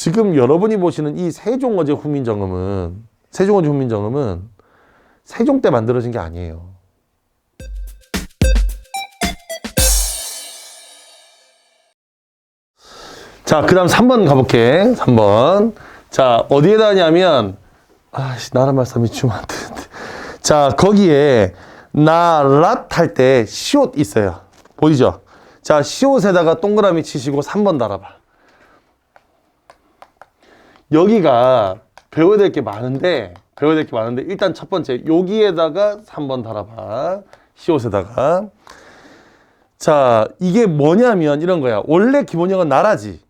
지금 여러분이 보시는 이 세종어제 훈민정음은 세종 때 만들어진 게 아니에요. 자, 그 다음 3번 가볼게. 3번. 자, 어디에다 하냐면, 나라 말씀이 주면 안 되는데. 자, 거기에, 나랏 할 때, 시옷 있어요. 보이죠? 자, 시옷에다가 동그라미 치시고 3번 달아봐. 여기가 배워야 될 게 많은데, 일단 첫 번째, 여기에다가 3번 달아봐. 시옷에다가. 자, 이게 뭐냐면 이런 거야. 원래 기본형은 나라지.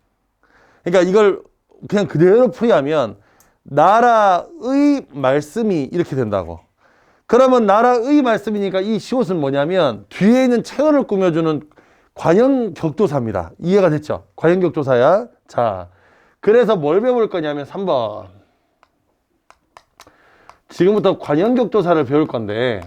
그러니까 이걸 그냥 그대로 풀이하면 나라의 말씀이 이렇게 된다고. 그러면 나라의 말씀이니까 이 시옷은 뭐냐면 뒤에 있는 체언을 꾸며주는 관형격조사입니다. 이해가 됐죠? 관형격조사야. 자, 그래서 뭘 배울 거냐면 3번. 지금부터 관형격조사를 배울 건데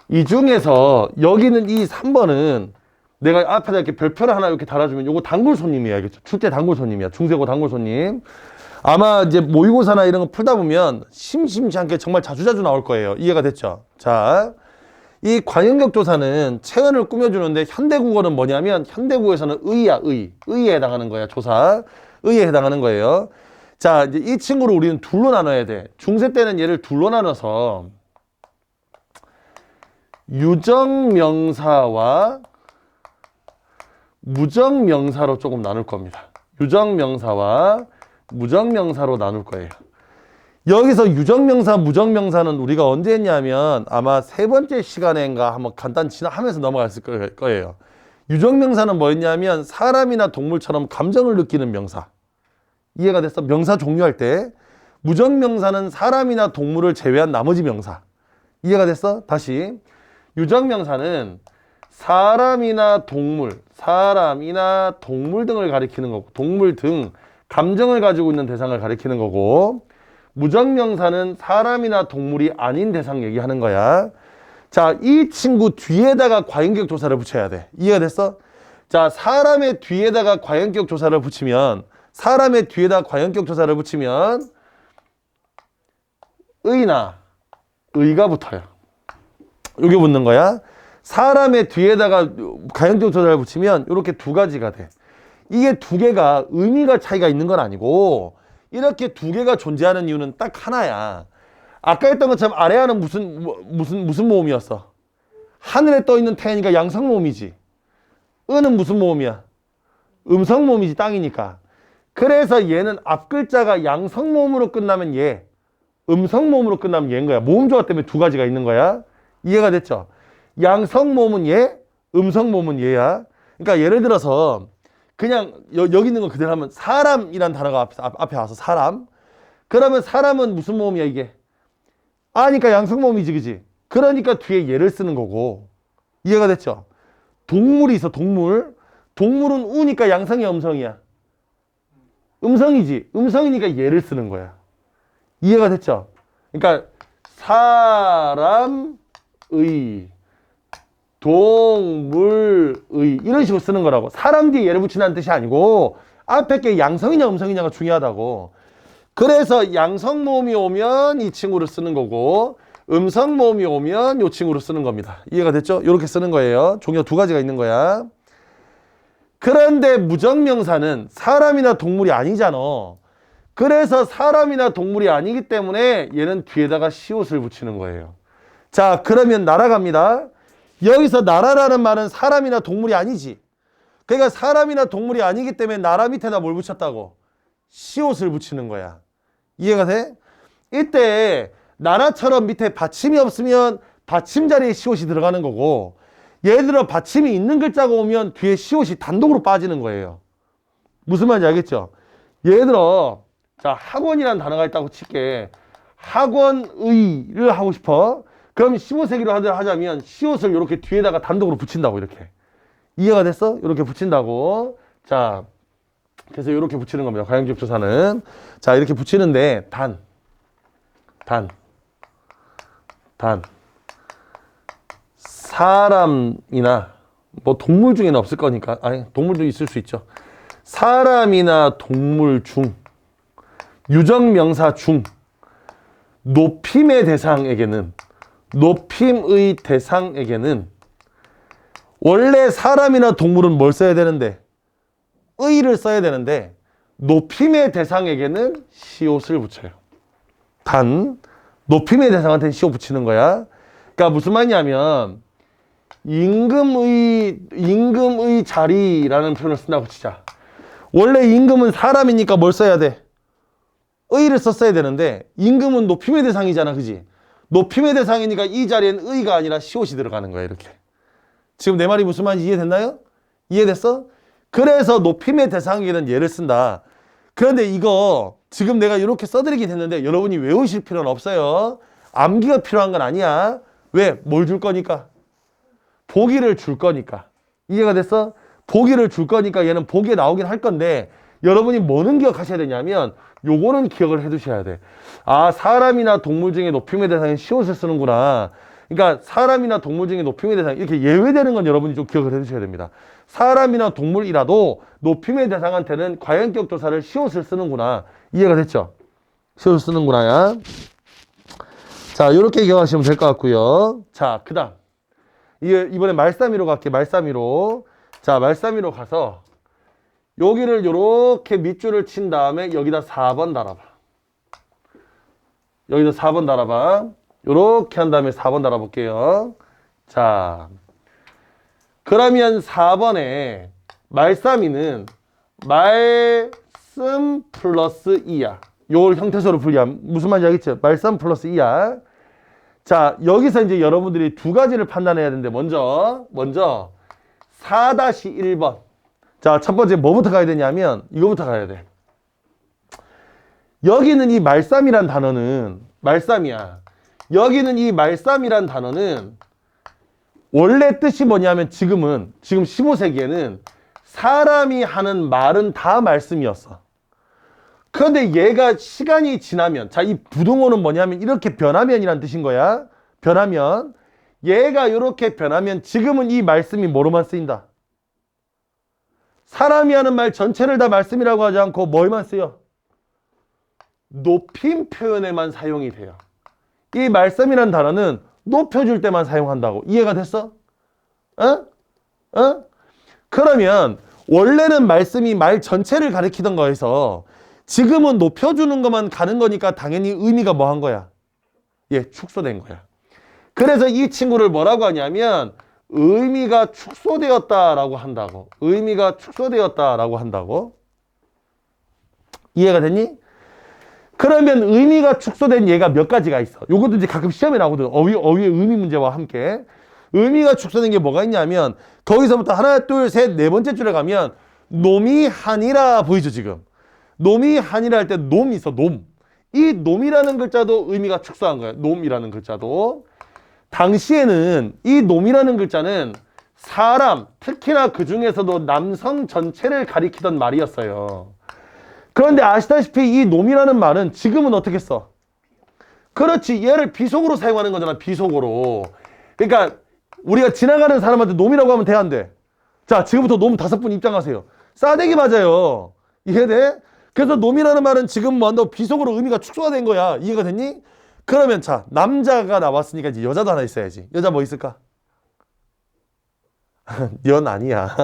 이 중에서 여기는 이 3번은 내가 앞에다 이렇게 별표를 하나 이렇게 달아주면 요거 단골 손님이야. 알겠죠? 출제 단골 손님이야. 중세고 단골 손님. 아마 이제 모의고사나 이런 거 풀다 보면 심심치 않게 정말 자주자주 나올 거예요. 이해가 됐죠? 자, 이 관형격조사는 체언을 꾸며주는데 현대국어는 뭐냐면 현대국어에서는 의야, 의에 해당하는 거야. 조사. 의에 해당하는 거예요. 자, 이제 이 친구를 우리는 둘로 나눠야 돼. 중세 때는 얘를 둘로 나눠서 유정명사와 무정명사로 조금 나눌 겁니다. 유정명사와 무정명사로 나눌 거예요. 여기서 유정명사, 무정명사는 우리가 언제 했냐면 아마 세 번째 시간인가 한번 간단 지나하면서 넘어갔을 거예요. 유정명사는 뭐였냐면 사람이나 동물처럼 감정을 느끼는 명사. 이해가 됐어? 명사 종류할 때. 무정명사는 사람이나 동물을 제외한 나머지 명사. 이해가 됐어? 다시. 유정명사는 사람이나 동물 등을 가리키는 거고, 동물 등 감정을 가지고 있는 대상을 가리키는 거고, 무정명사는 사람이나 동물이 아닌 대상 얘기하는 거야. 자, 이 친구 뒤에다가 과연격 조사를 붙여야 돼. 이해가 됐어? 자, 사람의 뒤에다가 과연격 조사를 붙이면 의나 의가 붙어요. 이게 붙는 거야. 사람의 뒤에다가 가형적 조사를 붙이면 이렇게 두 가지가 돼. 이게 두 개가 의미가 차이가 있는 건 아니고 이렇게 두 개가 존재하는 이유는 딱 하나야. 아까 했던 것처럼 아래하는 무슨 모음이었어? 하늘에 떠 있는 태양이니까 양성 모음이지. 은은 무슨 모음이야? 음성 모음이지, 땅이니까. 그래서 얘는 앞 글자가 양성 모음으로 끝나면 얘, 음성 모음으로 끝나면 얘인 거야. 모음 조화 때문에 두 가지가 있는 거야. 이해가 됐죠? 양성 모음은 얘, 음성 모음은 얘야. 그러니까 예를 들어서 그냥 여기 있는 거 그대로 하면 사람이란 단어가 앞에 와서 사람. 그러면 사람은 무슨 모음이야 이게? 아니까 양성 모음이지, 그지? 그러니까 뒤에 얘를 쓰는 거고. 이해가 됐죠? 동물이 있어, 동물. 동물은 우니까 양성이야, 음성이야? 음성이지. 음성이니까 얘를 쓰는 거야. 이해가 됐죠? 그러니까 사람의, 동물의 이런 식으로 쓰는 거라고. 사람 뒤에 얘를 붙이는 뜻이 아니고 앞에 게 양성이냐 음성이냐가 중요하다고. 그래서 양성 모음이 오면 이 친구를 쓰는 거고 음성 모음이 오면 이 친구를 쓰는 겁니다. 이해가 됐죠? 이렇게 쓰는 거예요. 종류가 두 가지가 있는 거야. 그런데 무정명사는 사람이나 동물이 아니잖아. 그래서 사람이나 동물이 아니기 때문에 얘는 뒤에다가 시옷을 붙이는 거예요. 자, 그러면 날아갑니다. 여기서 나라라는 말은 사람이나 동물이 아니지. 그러니까 사람이나 동물이 아니기 때문에 나라 밑에다 뭘 붙였다고? 시옷을 붙이는 거야. 이해가 돼? 이때 나라처럼 밑에 받침이 없으면 받침 자리에 시옷이 들어가는 거고, 예를 들어 받침이 있는 글자가 오면 뒤에 시옷이 단독으로 빠지는 거예요. 무슨 말인지 알겠죠? 예를 들어 자, 학원이라는 단어가 있다고 칠게. 학원의를 하고 싶어. 그럼 시옷세기로 하자면 시옷을 이렇게 뒤에다가 단독으로 붙인다고. 이렇게. 이해가 됐어? 이렇게 붙인다고. 자, 그래서 이렇게 붙이는 겁니다. 가형적 조사는. 자, 이렇게 붙이는데 단. 사람이나 뭐 동물 중에는 없을 거니까, 아니 동물도 있을 수 있죠. 사람이나 동물 중, 유적명사 중, 높임의 대상에게는, 높임의 대상에게는 원래 사람이나 동물은 뭘 써야 되는데? 의를 써야 되는데 높임의 대상에게는 시옷을 붙여요. 단 높임의 대상한테는 시옷 붙이는 거야. 그러니까 무슨 말이냐면 임금의 자리라는 표현을 쓴다고 치자. 원래 임금은 사람이니까 뭘 써야 돼? 의를 썼어야 되는데 임금은 높임의 대상이잖아, 그지? 높임의 대상이니까 이 자리엔 의가 아니라 시옷이 들어가는 거야, 이렇게. 지금 내 말이 무슨 말인지 이해됐나요? 이해됐어? 그래서 높임의 대상에게는 얘를 쓴다. 그런데 이거 지금 내가 이렇게 써드리긴 했는데 여러분이 외우실 필요는 없어요. 암기가 필요한 건 아니야. 왜? 뭘 줄 거니까? 보기를 줄 거니까. 이해가 됐어? 보기를 줄 거니까 얘는 보기에 나오긴 할 건데 여러분이 뭐는 기억하셔야 되냐면 요거는 기억을 해 두셔야 돼. 아, 사람이나 동물 중에 높임의 대상에 시옷을 쓰는구나. 그러니까 사람이나 동물 중에 높임의 대상 이렇게 예외되는 건 여러분이 좀 기억을 해 두셔야 됩니다. 사람이나 동물이라도 높임의 대상한테는 과연격 조사를 시옷을 쓰는구나. 이해가 됐죠? 시옷을 쓰는구나야. 자, 이렇게 기억하시면 될 것 같고요. 자, 그 다음 이번에 말싸미로 갈게. 말싸미로. 자, 말싸미로 가서 여기를 요렇게 밑줄을 친 다음에 여기다 4번 달아봐. 여기다 4번 달아봐. 요렇게 한 다음에 4번 달아볼게요. 자, 그러면 4번에 말싸미는 말씀 플러스 이야. 요걸 형태소로 분리하면 무슨 말인지 알겠죠? 말씀 플러스 이야. 자, 여기서 이제 여러분들이 두 가지를 판단해야 되는데 먼저 4-1번. 자, 첫 번째 뭐부터 가야 되냐면 이거부터 가야 돼. 여기는 이 말쌈이란 단어는 말쌈이야. 여기는 이 말쌈이란 단어는 원래 뜻이 뭐냐면 지금 15세기에는 사람이 하는 말은 다 말씀이었어. 그런데 얘가 시간이 지나면, 자, 이 부동어는 뭐냐면 이렇게 변하면이란 뜻인 거야. 변하면. 얘가 이렇게 변하면 지금은 이 말씀이 뭐로만 쓰인다? 사람이 하는 말 전체를 다 말씀이라고 하지 않고 뭐에만 쓰여? 높임 표현에만 사용이 돼요. 이 말씀이란 단어는 높여줄 때만 사용한다고. 이해가 됐어? 그러면 원래는 말씀이 말 전체를 가리키던 거에서 지금은 높여주는 것만 가는 거니까 당연히 의미가 뭐 한 거야? 예, 축소된 거야. 그래서 이 친구를 뭐라고 하냐면 의미가 축소되었다라고 한다고. 의미가 축소되었다라고 한다고. 이해가 됐니? 그러면 의미가 축소된 얘가 몇 가지가 있어. 요것도 이제 가끔 시험에 나오거든. 어휘의 의미 문제와 함께. 의미가 축소된 게 뭐가 있냐면 거기서부터 하나, 둘, 셋, 네 번째 줄에 가면 놈이 하니라 보이죠, 지금? 놈이 하니라 할 때 놈이 있어, 놈. 이 놈이라는 글자도 의미가 축소한 거야. 놈이라는 글자도. 당시에는 이 놈이라는 글자는 사람, 특히나 그 중에서도 남성 전체를 가리키던 말이었어요. 그런데 아시다시피 이 놈이라는 말은 지금은 어떻게 써? 그렇지, 얘를 비속어로 사용하는 거잖아, 비속어로. 그러니까 우리가 지나가는 사람한테 놈이라고 하면 돼, 안 돼? 자, 지금부터 놈 5분 입장하세요. 싸대기 맞아요. 이해돼? 그래서 놈이라는 말은 지금 뭐 한다고 비속어로 의미가 축소가 된 거야. 이해가 됐니? 그러면 자, 남자가 나왔으니까 이제 여자도 하나 있어야지. 여자 뭐 있을까? 년 아니야.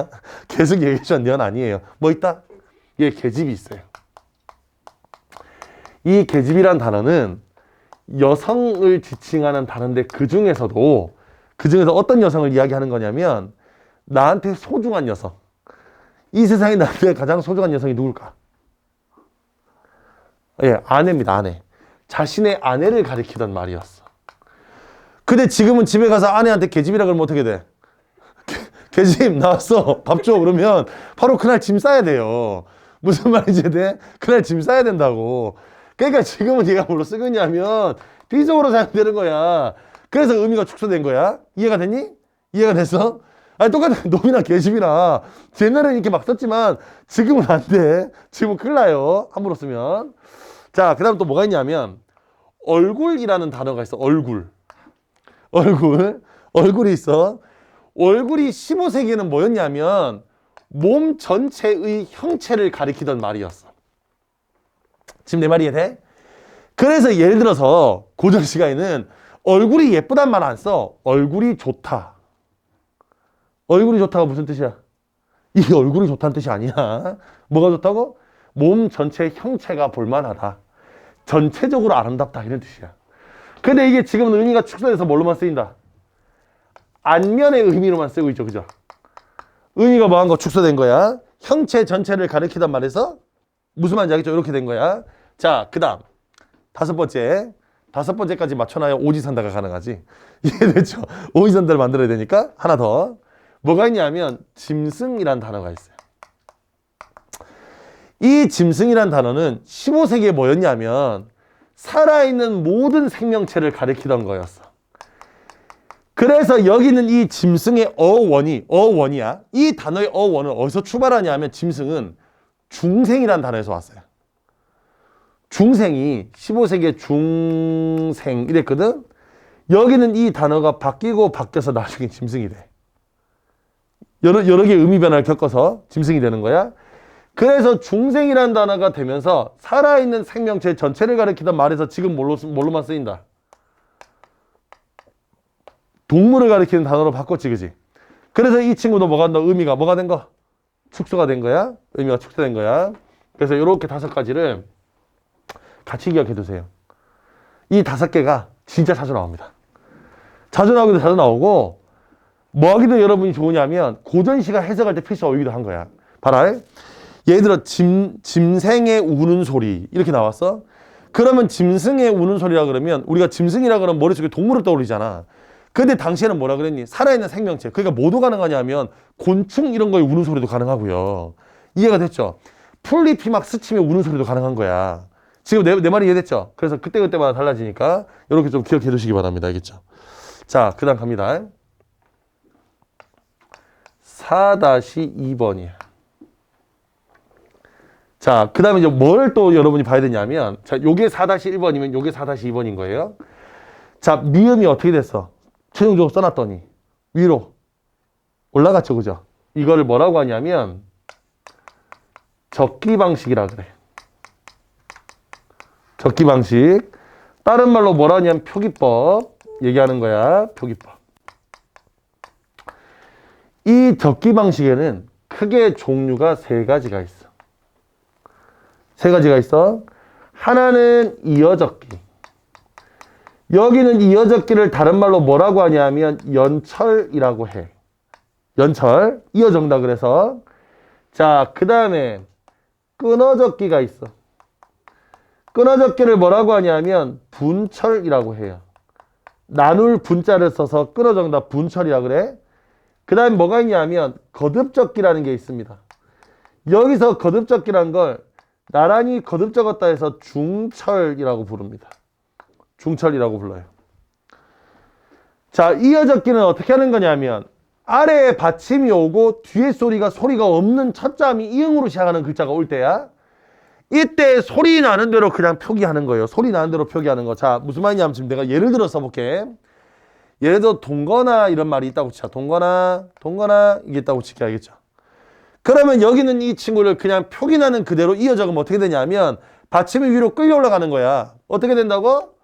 계속 얘기해주면 년 아니에요. 뭐 있다? 예, 계집이 있어요. 이 계집이란 단어는 여성을 지칭하는 단어인데 그 중에서 어떤 여성을 이야기하는 거냐면 나한테 소중한 여성. 이 세상에 나한테 가장 소중한 여성이 누굴까? 예, 아내입니다, 아내. 자신의 아내를 가리키던 말이었어. 근데 지금은 집에 가서 아내한테 계집이라 그러면 어떻게 돼? 계집 나왔어. 밥 줘. 그러면 바로 그날 짐 싸야 돼요. 무슨 말인지 돼? 그날 짐 싸야 된다고. 그러니까 지금은 얘가 뭘로 쓰고 있냐면 비속어로 사용되는 거야. 그래서 의미가 축소된 거야. 이해가 됐니? 이해가 됐어? 아니, 똑같은 놈이나 계집이나 옛날에는 이렇게 막 썼지만 지금은 안 돼. 지금은 큰일 나요. 함부로 쓰면. 자, 그 다음 또 뭐가 있냐면 얼굴이라는 단어가 있어. 얼굴이 있어. 얼굴이 15세기에는 뭐였냐면 몸 전체의 형체를 가리키던 말이었어. 지금 내 말이 이해돼? 그래서 예를 들어서 고전 시간에는 얼굴이 예쁘단 말 안 써. 얼굴이 좋다. 얼굴이 좋다가 무슨 뜻이야? 이 얼굴이 좋다는 뜻이 아니야. 뭐가 좋다고? 몸 전체 형체가 볼만하다. 전체적으로 아름답다 이런 뜻이야. 근데 이게 지금 의미가 축소돼서 뭘로만 쓰인다? 안면의 의미로만 쓰고 있죠. 그죠? 의미가 뭐한 거 축소된 거야. 형체 전체를 가리키단 말에서 무슨 말인지 알겠죠? 이렇게 된 거야. 자, 그 다음 다섯 번째까지 맞춰놔야 오지선다가 가능하지. 이해됐죠? 오지선다를 만들어야 되니까 하나 더. 뭐가 있냐면 짐승이란 단어가 있어요. 이 짐승이란 단어는 15세기에 뭐였냐면 살아있는 모든 생명체를 가리키던 거였어. 그래서 여기는 이 짐승의 어원이야. 이 단어의 어원은 어디서 출발하냐 하면 짐승은 중생이란 단어에서 왔어요. 중생이 15세기에 중생 이랬거든. 여기는 이 단어가 바뀌고 바뀌어서 나중에 짐승이 돼. 여러 개의 의미 변화를 겪어서 짐승이 되는 거야. 그래서 중생이라는 단어가 되면서 살아있는 생명체 전체를 가리키던 말에서 지금 뭘로만 쓰인다? 동물을 가리키는 단어로 바꿨지, 그지? 그래서 이 친구도 의미가 뭐가 된 거? 축소가 된 거야. 의미가 축소된 거야. 그래서 이렇게 다섯 가지를 같이 기억해 두세요. 이 다섯 개가 진짜 자주 나옵니다. 자주 나오고 뭐 하기도 여러분이 좋으냐면 고전시가 해석할 때 필수 어휘기도 한 거야. 봐라. 예를 들어 짐승의 우는 소리 이렇게 나왔어. 그러면 짐승의 우는 소리라 그러면 우리가 짐승이라 그러면 머릿속에 동물을 떠올리잖아. 근데 당시에는 뭐라 그랬니? 살아있는 생명체. 그러니까 뭐도 가능하냐면 곤충 이런 거에 우는 소리도 가능하고요. 이해가 됐죠? 풀잎이 막 스치면 우는 소리도 가능한 거야. 지금 내 말이 이해됐죠? 그래서 그때마다 달라지니까 이렇게 좀 기억해 두시기 바랍니다. 알겠죠? 자, 그 다음 갑니다. 4-2번이야. 자, 그 다음에 이제 뭘 또 여러분이 봐야 되냐면, 자, 요게 4-1번이면 요게 4-2번인 거예요. 자, 미음이 어떻게 됐어? 최종적으로 써놨더니, 위로 올라갔죠. 그죠? 이거를 뭐라고 하냐면, 적기 방식이라 그래. 적기 방식. 다른 말로 뭐라 하냐면 표기법. 얘기하는 거야. 표기법. 이 적기 방식에는 크게 종류가 세 가지가 있어. 세 가지가 있어. 하나는 이어적기. 여기는 이어적기를 다른 말로 뭐라고 하냐면 연철이라고 해. 연철. 이어적다 그래서. 자, 그 다음에 끊어적기가 있어. 끊어적기를 뭐라고 하냐면 분철이라고 해요. 나눌 분자를 써서 끊어적다 분철이라고 그래. 그 다음에 뭐가 있냐면 거듭적기라는 게 있습니다. 여기서 거듭적기란 걸 나란히 거듭적었다 해서 중철이라고 부릅니다. 중철이라고 불러요. 자, 이어적기는 어떻게 하는 거냐면 아래에 받침이 오고 뒤에 소리가 없는 첫 자음이 이응으로 시작하는 글자가 올 때야. 이때 소리 나는 대로 그냥 표기하는 거예요. 소리 나는 대로 표기하는 거. 자, 무슨 말이냐면 지금 내가 예를 들어 써볼게. 예를 들어 동거나 이런 말이 있다고 치자. 동거나 이게 있다고 칠게. 알겠죠? 그러면 여기는 이 친구를 그냥 표기 나는 그대로 이어 적으면 어떻게 되냐면 받침이 위로 끌려 올라가는 거야. 어떻게 된다고?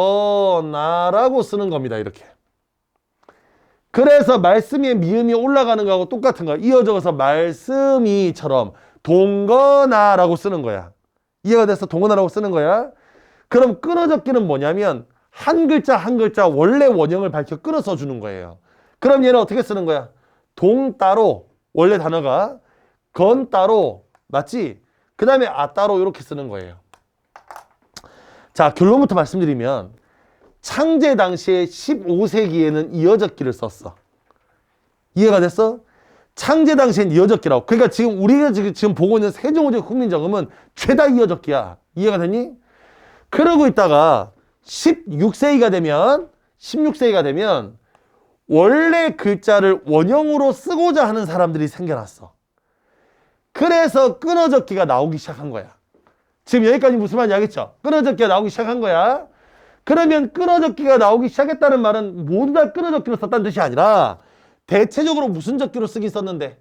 동거나라고 쓰는 겁니다. 이렇게. 그래서 말씀의 미음이 올라가는 거하고 똑같은 거야. 이어 적어서 말씀이처럼 동거나라고 쓰는 거야. 이해가 돼서 동거나라고 쓰는 거야. 그럼 끊어적기는 뭐냐면 한 글자 한 글자 원래 원형을 밝혀 끊어 써주는 거예요. 그럼 얘는 어떻게 쓰는 거야? 동 따로 원래 단어가 건 따로 맞지? 그 다음에 아 따로 이렇게 쓰는 거예요. 자, 결론부터 말씀드리면 창제 당시에 15세기에는 이어적기를 썼어. 이해가 됐어? 창제 당시엔 이어적기라고. 그러니까 지금 우리가 지금 보고 있는 세종어적 훈민정음은 죄다 이어적기야. 이해가 됐니? 그러고 있다가 16세기가 되면 원래 글자를 원형으로 쓰고자 하는 사람들이 생겨났어. 그래서 끊어적기가 나오기 시작한 거야. 지금 여기까지 무슨 말인지 알겠죠? 끊어적기가 나오기 시작한 거야. 그러면 끊어적기가 나오기 시작했다는 말은 모두 다 끊어적기로 썼다는 뜻이 아니라 대체적으로 무슨 적기로 쓰기 썼는데?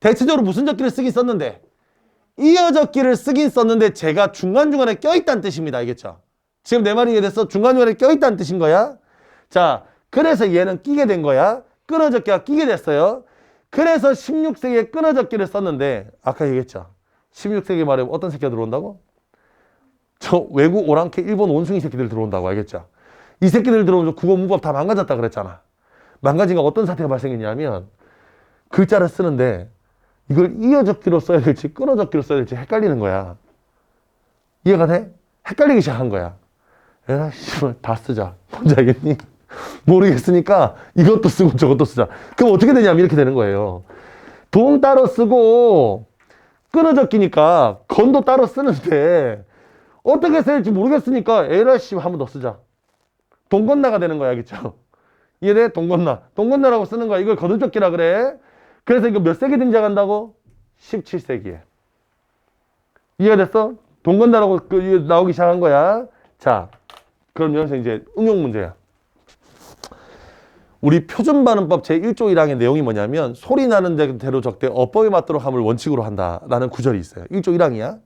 대체적으로 무슨 적기를 쓰기 썼는데? 이어적기를 쓰긴 썼는데 제가 중간중간에 껴있다는 뜻입니다. 알겠죠? 지금 내 말이 이해됐어? 중간중간에 껴있다는 뜻인 거야. 자, 그래서 얘는 끼게 된 거야. 끊어적기가 끼게 됐어요. 그래서 16세기에 끊어적기를 썼는데 아까 얘기했죠? 16세기 말에 어떤 새끼가 들어온다고? 저 외국 오랑캐 일본 원숭이 새끼들 들어온다고. 알겠죠? 이 새끼들 들어오면 국어 문법 다 망가졌다 그랬잖아. 망가진 거 어떤 사태가 발생했냐면 글자를 쓰는데 이걸 이어적기로 써야 될지 끊어적기로 써야 될지 헷갈리는 거야. 이해가 돼? 헷갈리기 시작한 거야. 에라 씨발 다 쓰자. 뭔지 알겠니? 모르겠으니까 이것도 쓰고 저것도 쓰자. 그럼 어떻게 되냐면 이렇게 되는 거예요. 동 따로 쓰고 끊어적기니까 건도 따로 쓰는데 어떻게 써야 될지 모르겠으니까 에라 씨발 한 번 더 쓰자. 동건나가 되는 거야. 알겠죠? 이해돼? 동건나. 동건나라고 쓰는 거야. 이걸 거듭적기라 그래. 그래서 이거 몇 세기 등장한다고? 17세기에. 이해가 됐어? 동건나라고 나오기 시작한 거야. 자, 그럼 여기서 이제 응용 문제야. 우리 표준발음법 제1조 1항의 내용이 뭐냐면 소리 나는 대로 적되 어법에 맞도록 함을 원칙으로 한다라는 구절이 있어요. 1조 1항이야.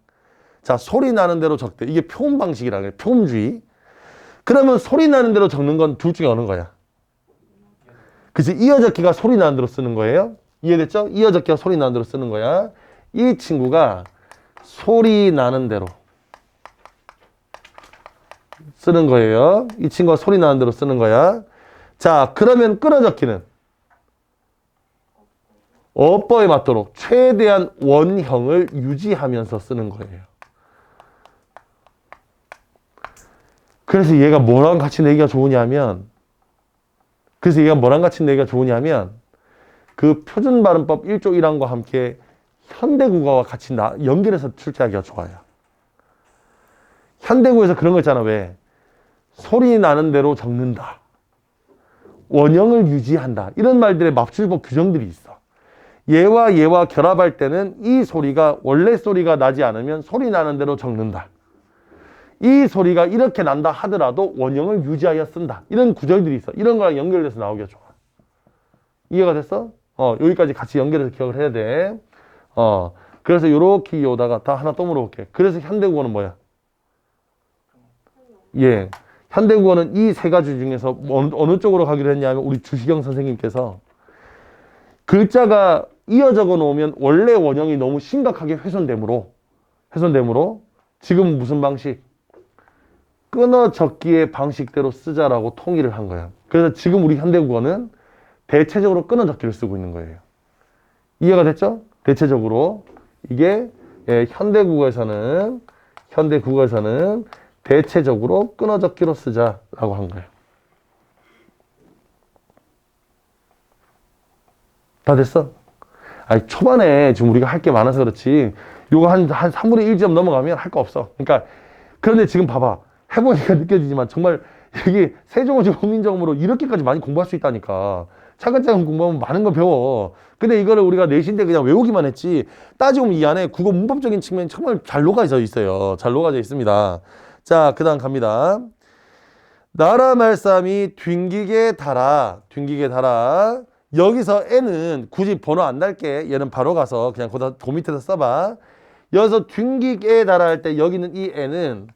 자, 소리 나는 대로 적되 이게 표음 방식이라 그래. 표음주의. 그러면 소리 나는 대로 적는 건 둘 중에 어느 거야? 그치? 이어적기가 소리 나는 대로 쓰는 거예요. 이해됐죠? 이어적기가 소리 나는 대로 쓰는 거야. 이 친구가 소리 나는 대로 쓰는 거예요. 이 친구가 소리 나는 대로 쓰는 거야. 자, 그러면 끊어적기는 어법에 맞도록 최대한 원형을 유지하면서 쓰는 거예요. 그래서 얘가 뭐랑 같이 내기가 좋으냐면 그 표준발음법 1조 1항과 함께 현대국어와 같이 연결해서 출제하기가 좋아요. 현대국어에서 그런 거 있잖아. 왜? 소리 나는 대로 적는다. 원형을 유지한다. 이런 말들의 맞춤법 규정들이 있어. 얘와 결합할 때는 이 소리가 원래 소리가 나지 않으면 소리 나는 대로 적는다. 이 소리가 이렇게 난다 하더라도 원형을 유지하여 쓴다. 이런 구절들이 있어. 이런 거랑 연결돼서 나오기가 좋아. 이해가 됐어? 여기까지 같이 연결해서 기억을 해야 돼. 그래서 요렇게 오다가 다 하나 또 물어볼게. 그래서 현대국어는 뭐야? 예. 현대국어는 이 세 가지 중에서 어느 쪽으로 가기로 했냐면 우리 주시경 선생님께서 글자가 이어적어 놓으면 원래 원형이 너무 심각하게 훼손되므로 지금 무슨 방식? 끊어 적기의 방식대로 쓰자라고 통일을 한 거야. 그래서 지금 우리 현대국어는 대체적으로 끊어 적기를 쓰고 있는 거예요. 이해가 됐죠? 대체적으로 이게 현대국어에서는 대체적으로 끊어 적기로 쓰자라고 한 거예요. 다 됐어? 아니, 초반에 지금 우리가 할 게 많아서 그렇지 요거 한 3분의 1점 넘어가면 할 거 없어. 그러니까 그런데 지금 봐봐. 해보니까 느껴지지만 정말 이게 세종어지 국민정음으로 이렇게까지 많이 공부할 수 있다니까. 차근차근 공부하면 많은 거 배워. 근데 이거를 우리가 내신때 그냥 외우기만 했지 따지고 보면 이 안에 국어 문법적인 측면이 정말 잘 녹아져 있어요. 잘 녹아져 있습니다. 자, 그 다음 갑니다. 나라 말싸움이 뒹기게 달아. 여기서 N은 굳이 번호 안 달게. 얘는 바로 가서 그냥 그 밑에서 써봐. 여기서 뒹기게 달아 할 때 여기는 이 N은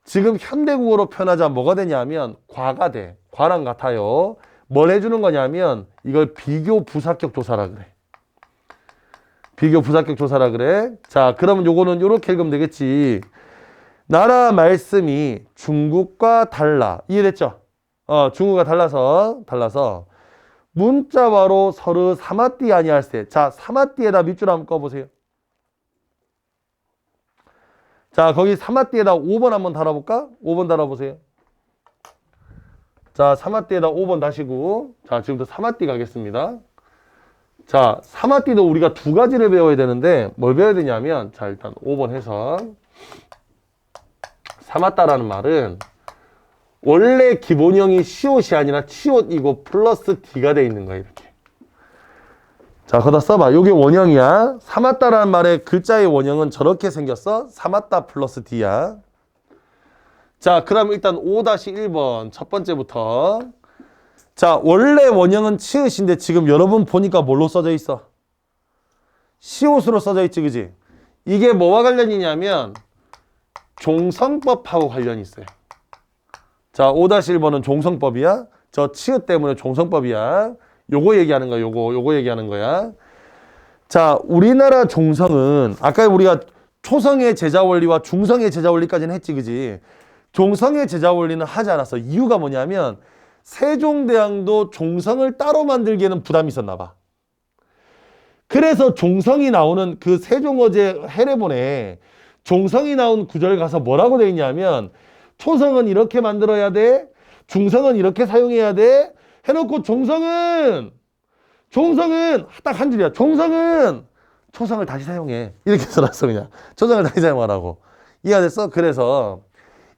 지금 현대국어로 표현하자 뭐가 되냐면 과가 돼. 과랑 같아요. 뭘 해주는 거냐면 이걸 비교 부사격 조사라 그래. 비교 부사격 조사라 그래. 자, 그러면 요거는 요렇게 읽으면 되겠지. 나라 말씀이 중국과 달라. 이해됐죠? 중국과 달라서 문자와로 서로 사마띠 아니할세. 자, 사마띠에다 밑줄 한번 꺼보세요. 자, 거기 사마띠에다 5번 한번 달아볼까? 5번 달아보세요. 자, 사마띠에다 5번 다시고, 자, 지금부터 사마띠 가겠습니다. 자, 사마띠도 우리가 두 가지를 배워야 되는데 뭘 배워야 되냐면, 자, 일단 5번 해서 사마따라는 말은 원래 기본형이 시옷이 아니라 치옷이고 플러스 D가 돼 있는 거야, 이렇게. 자, 거기다 써봐. 요게 원형이야. 사마따라는 말의 글자의 원형은 저렇게 생겼어. 사마따 플러스 D야. 자, 그럼 일단 5-1번 첫 번째부터. 자, 원래 원형은 치읓인데 지금 여러분 보니까 뭘로 써져 있어? 시옷으로 써져 있지, 그지? 이게 뭐와 관련이냐면 종성법하고 관련이 있어요. 자, 5-1번은 종성법이야. 저 치읓 때문에 종성법이야. 요거 얘기하는 거야. 요거 얘기하는 거야. 자, 우리나라 종성은 아까 우리가 초성의 제자 원리와 중성의 제자 원리까지는 했지, 그지? 종성의 제자 원리는 하지 않았어. 이유가 뭐냐면 세종대왕도 종성을 따로 만들기에는 부담이 있었나 봐. 그래서 종성이 나오는 그 세종어제 해례본에 종성이 나온 구절 가서 뭐라고 돼 있냐면 초성은 이렇게 만들어야 돼. 중성은 이렇게 사용해야 돼. 해놓고 종성은 딱 한 줄이야. 종성은 초성을 다시 사용해. 이렇게 써놨어 그냥. 초성을 다시 사용하라고. 이해가 됐어? 그래서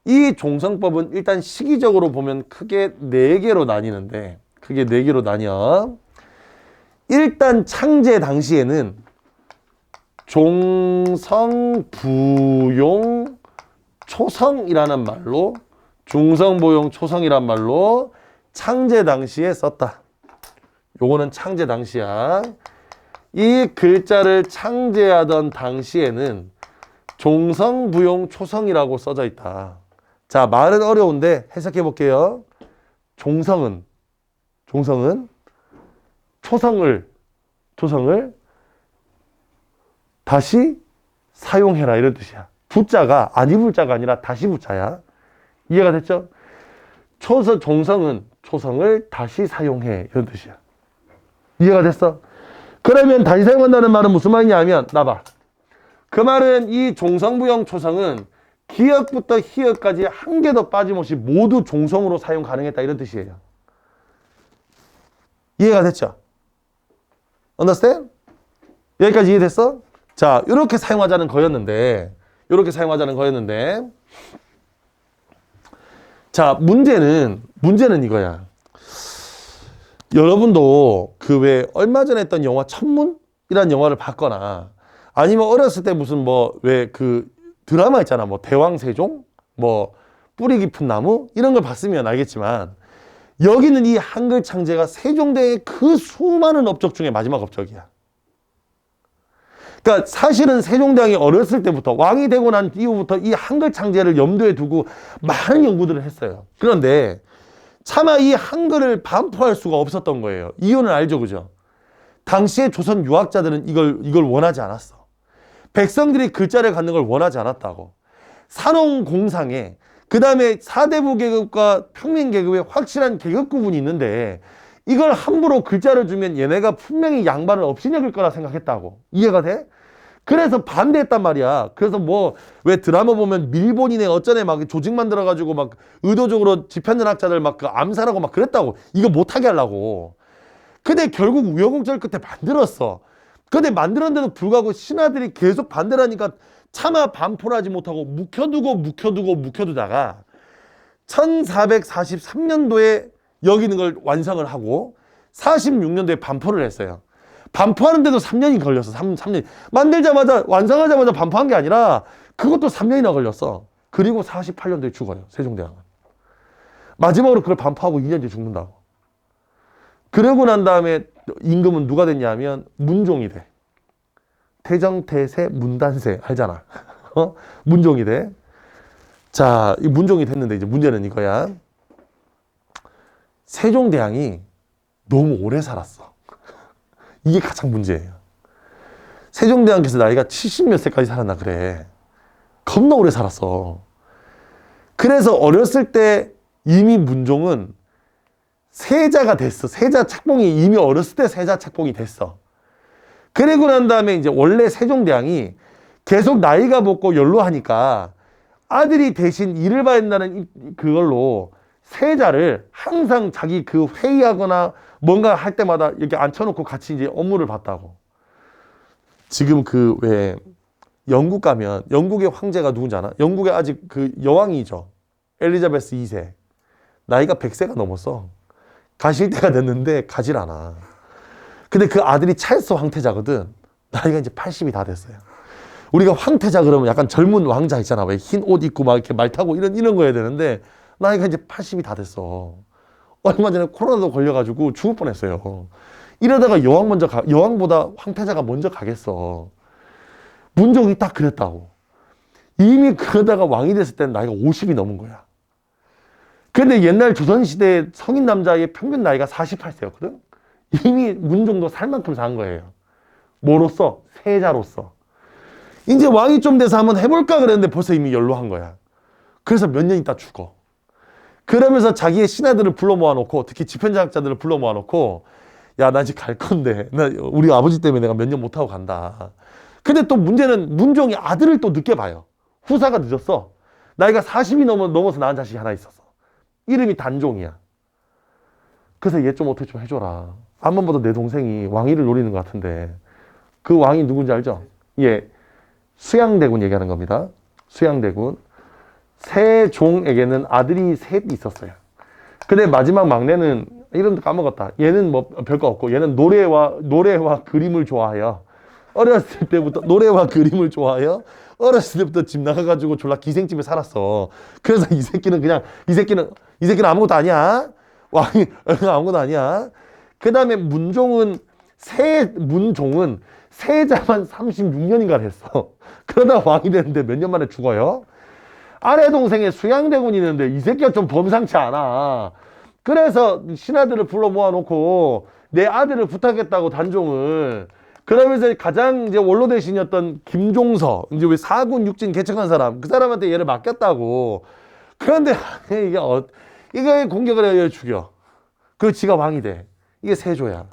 이 종성법은 일단 시기적으로 보면 크게 4개로 나뉘는데 크게 4개로 나뉘어. 일단 창제 당시에는 종성, 부용, 초성이라는 말로 중성, 부용, 초성이란 말로 창제 당시에 썼다. 요거는 창제 당시야. 이 글자를 창제하던 당시에는 종성, 부용, 초성이라고 써져 있다. 자, 말은 어려운데 해석해 볼게요. 종성은 초성을 다시 사용해라 이런 뜻이야. 부자가 아니 불자가 아니라 다시 부자야. 이해가 됐죠? 종성은 초성을 다시 사용해 이런 뜻이야. 이해가 됐어? 그러면 다시 사용한다는 말은 무슨 말이냐면 나봐. 그 말은 이 종성부형 초성은 기역부터 희역까지 한 개도 빠짐없이 모두 종성으로 사용 가능했다 이런 뜻이에요. 이해가 됐죠? Understand? 여기까지 이해됐어? 자, 이렇게 사용하자는 거였는데 자, 문제는 이거야. 여러분도 그 왜 얼마 전에 했던 영화 천문이라는 영화를 봤거나 아니면 어렸을 때 무슨 왜 그 드라마 있잖아. 대왕세종, 뿌리 깊은 나무 이런 걸 봤으면 알겠지만 여기는 이 한글 창제가 세종대왕의 그 수많은 업적 중에 마지막 업적이야. 그러니까 사실은 세종대왕이 어렸을 때부터 왕이 되고 난 이후부터 이 한글 창제를 염두에 두고 많은 연구들을 했어요. 그런데 차마 이 한글을 반포할 수가 없었던 거예요. 이유는 알죠, 그죠? 당시에 조선 유학자들은 이걸 원하지 않았어. 백성들이 글자를 갖는 걸 원하지 않았다고. 산업공상에 그 다음에 사대부 계급과 평민 계급의 확실한 계급 구분이 있는데 이걸 함부로 글자를 주면 얘네가 분명히 양반을 없이 여길 거라 생각했다고. 이해가 돼? 그래서 반대했단 말이야. 그래서 왜 드라마 보면 밀본이네 어쩌네 막 조직 만들어가지고 막 의도적으로 집현전학자들 막 암살하고 막 그랬다고. 이거 못하게 하려고. 근데 결국 우여곡절 끝에 만들었어. 근데 만들었는데도 불구하고 신하들이 계속 반대를 하니까 차마 반포를 하지 못하고 묵혀두다가 1443년도에 여기 있는 걸 완성을 하고 46년도에 반포를 했어요. 반포하는데도 3년이 걸렸어. 3년. 만들자마자 완성하자마자 반포한 게 아니라 그것도 3년이나 걸렸어. 그리고 48년도에 죽어요. 세종대왕은. 마지막으로 그걸 반포하고 2년 뒤에 죽는다고. 그러고 난 다음에 임금은 누가 됐냐 하면 문종이 돼. 태정태세 문단세 알잖아. 문종이 돼. 자, 이 문종이 됐는데 이제 문제는 이거야. 세종대왕이 너무 오래 살았어. 이게 가장 문제예요. 세종대왕께서 나이가 70몇 세까지 살았나 그래. 겁나 오래 살았어. 그래서 어렸을 때 이미 문종은 세자가 됐어. 세자 책봉이 이미 어렸을 때 세자 책봉이 됐어. 그리고 난 다음에 이제 원래 세종대왕이 계속 나이가 먹고 연로하니까 아들이 대신 일을 봐야 된다는 그걸로 세자를 항상 자기 그 회의하거나 뭔가 할 때마다 이렇게 앉혀놓고 같이 이제 업무를 봤다고. 지금 그 왜 영국 가면 영국의 황제가 누군지 아나? 영국의 아직 그 여왕이죠. 엘리자베스 2세. 나이가 100세가 넘었어. 가실 때가 됐는데 가질 않아. 근데 그 아들이 찰스 황태자거든. 나이가 이제 80이 다 됐어요. 우리가 황태자 그러면 약간 젊은 왕자 있잖아. 왜 흰 옷 입고 막 이렇게 말 타고 이런 거 해야 되는데 나이가 이제 80이 다 됐어. 얼마 전에 코로나도 걸려가지고 죽을 뻔했어요. 이러다가 여왕보다 황태자가 먼저 가겠어. 문종이 딱 그랬다고. 이미 그러다가 왕이 됐을 때는 나이가 50이 넘은 거야. 근데 옛날 조선시대 성인 남자의 평균 나이가 48세였거든? 이미 문종도 살 만큼 산 거예요. 뭐로써? 세자로서. 이제 왕이 좀 돼서 한번 해볼까 그랬는데 벌써 이미 연로한 거야. 그래서 몇 년 있다 죽어. 그러면서 자기의 신하들을 불러 모아놓고, 특히 집현장학자들을 불러 모아놓고, 야, 나 이제 갈 건데. 우리 아버지 때문에 내가 몇 년 못하고 간다. 근데 또 문제는 문종이 아들을 또 늦게 봐요. 후사가 늦었어. 나이가 40이 넘어서 낳은 자식이 하나 있었어. 이름이 단종이야. 그래서 얘 좀 어떻게 좀 해줘라. 앞만 봐도 내 동생이 왕위를 노리는 것 같은데. 그 왕이 누군지 알죠? 예, 수양대군 얘기하는 겁니다. 수양대군. 세종에게는 아들이 셋 있었어요. 근데 마지막 막내는 이름도 까먹었다. 얘는 뭐 별거 없고, 얘는 노래와 그림을 좋아하여 어렸을 때부터 집 나가가지고 졸라 기생집에 살았어. 그래서 이 새끼는 아무것도 아니야. 왕이 아무것도 아니야. 그 다음에 문종은 세자만 36년인가 됐어. 그러다 왕이 됐는데 몇 년 만에 죽어요. 아래 동생에 수양대군이 있는데 이 새끼가 좀 범상치 않아. 그래서 신하들을 불러 모아놓고 내 아들을 부탁했다고, 단종을. 그러면서 가장 이제 원로 대신이었던 김종서, 이제 우리 사군 육진 개척한 사람, 그 사람한테 얘를 맡겼다고. 그런데 이게 공격을 해야 죽여. 그 지가 왕이 돼. 이게 세조야.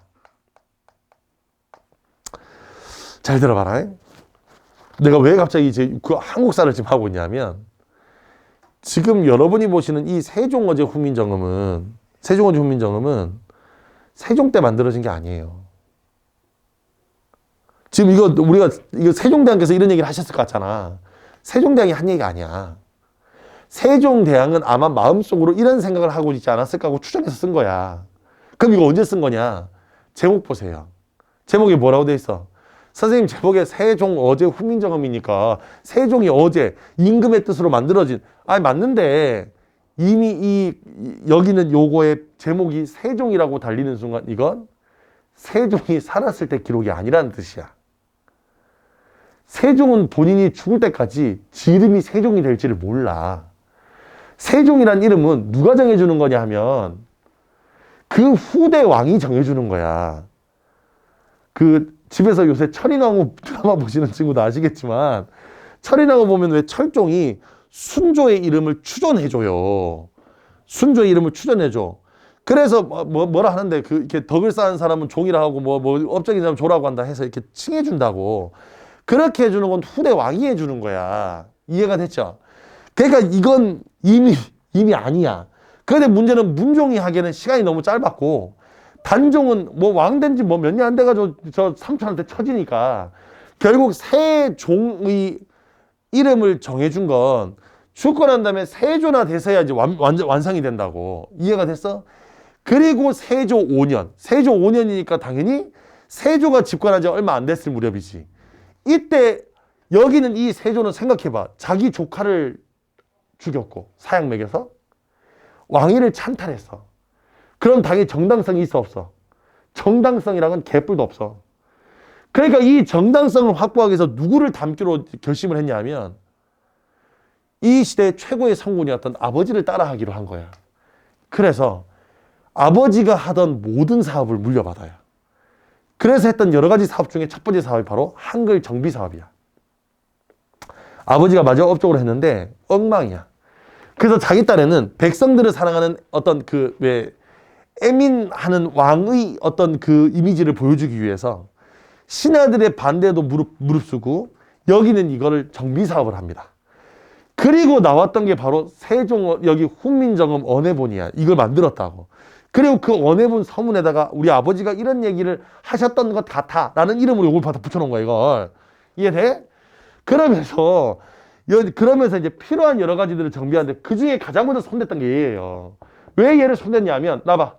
잘 들어봐라. 내가 왜 갑자기 이제 그 한국사를 지금 하고 있냐면, 지금 여러분이 보시는 이 세종어제 훈민정음은 세종 때 만들어진 게 아니에요. 지금 우리가 세종대왕께서 이런 얘기를 하셨을 것 같잖아. 세종대왕이 한 얘기가 아니야. 세종대왕은 아마 마음속으로 이런 생각을 하고 있지 않았을까 하고 추정해서 쓴 거야. 그럼 이거 언제 쓴 거냐? 제목 보세요. 제목이 뭐라고 돼 있어? 선생님, 제목에 세종어제 훈민정음이니까 세종이 어제 임금의 뜻으로 만들어진, 아니 맞는데 이미 여기는 요거의 제목이 세종이라고 달리는 순간 이건 세종이 살았을 때 기록이 아니라는 뜻이야. 세종은 본인이 죽을 때까지 지 이름이 세종이 될지를 몰라. 세종이란 이름은 누가 정해주는 거냐 하면 그 후대 왕이 정해주는 거야. 집에서 요새 철인왕후 드라마 보시는 친구도 아시겠지만, 철인왕후 보면 왜 철종이 순조의 이름을 추존해줘요. 순조의 이름을 추존해줘. 그래서 뭐라 하는데, 이렇게 덕을 쌓은 사람은 종이라 하고, 업적인 사람 조라고 한다 해서 이렇게 칭해준다고. 그렇게 해주는 건 후대 왕이 해주는 거야. 이해가 됐죠? 그러니까 이건 이미 아니야. 그런데 문제는 문종이 하기에는 시간이 너무 짧았고, 단종은 왕 된 지 몇 년 안 돼가지고 저 삼촌한테 처지니까 결국 세종의 이름을 정해준 건 죽고 난 다음에 세조나 돼서야 이제 완성이 된다고. 이해가 됐어? 그리고 세조 5년이니까 당연히 세조가 집권한 지 얼마 안 됐을 무렵이지. 이때 여기는 이 세조는 생각해봐. 자기 조카를 죽였고 사약 먹여서 왕위를 찬탈했어. 그럼 당연히 정당성이 있어, 없어? 정당성이랑은 개뿔도 없어. 그러니까 이 정당성을 확보하기 위해서 누구를 담기로 결심을 했냐면 이 시대의 최고의 성군이었던 아버지를 따라하기로 한 거야. 그래서 아버지가 하던 모든 사업을 물려받아요. 그래서 했던 여러 가지 사업 중에 첫 번째 사업이 바로 한글 정비 사업이야. 아버지가 마지막 업적으로 했는데 엉망이야. 그래서 자기 딸에는 백성들을 사랑하는 어떤 애민하는 왕의 어떤 이미지를 보여주기 위해서 신하들의 반대도 무릅쓰고 여기는 이거를 정비 사업을 합니다. 그리고 나왔던 게 바로 여기 훈민정음 언해본이야. 이걸 만들었다고. 그리고 그 언해본 서문에다가 우리 아버지가 이런 얘기를 하셨던 것 같아 라는 이름으로 이걸 받아 붙여놓은 거야, 이걸. 이해돼? 그러면서 이제 필요한 여러 가지들을 정비하는데 그 중에 가장 먼저 손댔던 게 얘예요. 왜 얘를 손댔냐면, 나봐.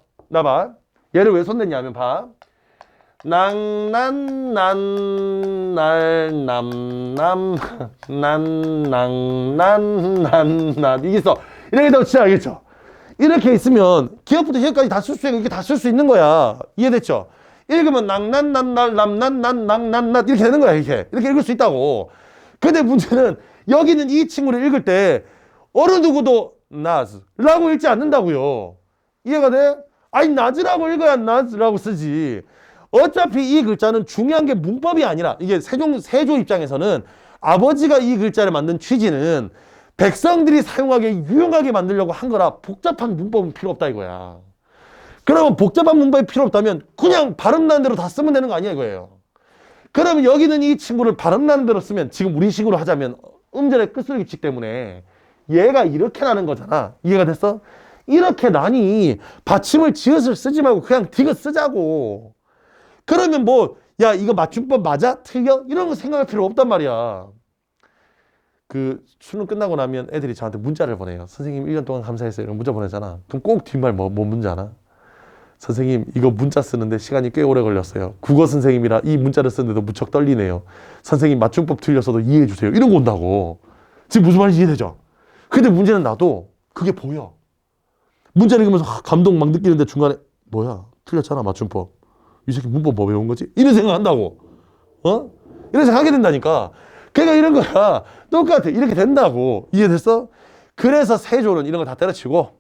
얘를 왜 손댔냐면, 봐. 이게 있어. 이렇게 되면 진짜 알겠죠? 이렇게 있으면 기억부터 해까지 다 쓸 수 있는, 이렇게 다 쓸 수 있는 거야. 이해됐죠? 읽으면 낭난난날 남난난 이렇게 되는 거야. 이렇게 읽을 수 있다고. 근데 문제는 여기는 이 친구를 읽을 때 어느 누구도 나즈라고 읽지 않는다고요. 이해가 돼? 아니 나즈라고 읽어야 나즈라고 쓰지. 어차피 이 글자는 중요한 게 문법이 아니라, 이게 세조 입장에서는 아버지가 이 글자를 만든 취지는 백성들이 사용하기 유용하게 만들려고 한 거라 복잡한 문법은 필요 없다 이거야. 그러면 복잡한 문법이 필요 없다면 그냥 발음 나는 대로 다 쓰면 되는 거 아니야 이거예요. 그러면 여기는 이 친구를 발음 나는 대로 쓰면, 지금 우리식으로 하자면 음절의 끝소리 규칙 때문에 얘가 이렇게 나는 거잖아. 이해가 됐어? 이렇게 나니 받침을 지읒을 쓰지 말고 그냥 디귿 쓰자고. 그러면 뭐, 야 이거 맞춤법 맞아? 틀려? 이런 거 생각할 필요 없단 말이야. 그 수능 끝나고 나면 애들이 저한테 문자를 보내요. 선생님 1년 동안 감사했어요. 이런 문자 보내잖아. 그럼 꼭 뒷말 뭐 문자 하나? 선생님 이거 문자 쓰는데 시간이 꽤 오래 걸렸어요. 국어 선생님이라 이 문자를 쓰는데도 무척 떨리네요. 선생님 맞춤법 틀렸어도 이해해 주세요. 이런 거 온다고. 지금 무슨 말인지 이해되죠? 근데 문제는 나도 그게 보여. 문자를 읽으면서 감동 막 느끼는데 중간에 뭐야 틀렸잖아 맞춤법. 이 새끼 문법 뭐 배운 거지? 이런 생각 한다고. 이런 생각 하게 된다니까. 걔가 이런 거야. 똑같아. 이렇게 된다고. 이해됐어? 그래서 세조는 이런 거 다 때려치고,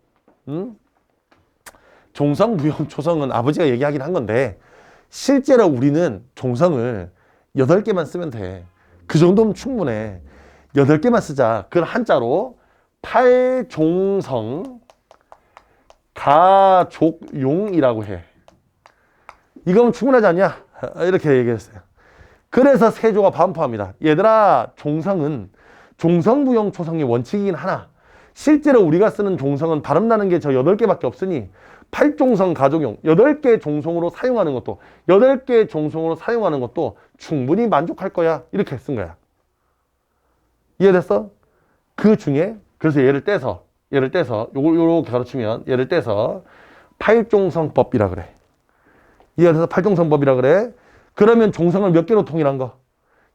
종성, 무용, 초성은 아버지가 얘기하긴 한 건데 실제로 우리는 종성을 8개만 쓰면 돼. 그 정도면 충분해. 8개만 쓰자. 그걸 한자로 팔종성 가족용이라고 해. 이거면 충분하지 않냐? 이렇게 얘기했어요. 그래서 세조가 반포합니다. 얘들아, 종성은 종성부용 초성이 원칙이긴 하나 실제로 우리가 쓰는 종성은 발음 나는 게 저 8개밖에 없으니 8종성 가족용 8개 종성으로 사용하는 것도 8개 종성으로 사용하는 것도 충분히 만족할 거야. 이렇게 쓴 거야. 이해됐어? 그 중에 그래서 얘를 떼서 요렇게 가르치면 얘를 떼서 팔종성법이라 그래. 이해돼서 팔종성법이라 그래. 그러면 종성을 몇 개로 통일한 거?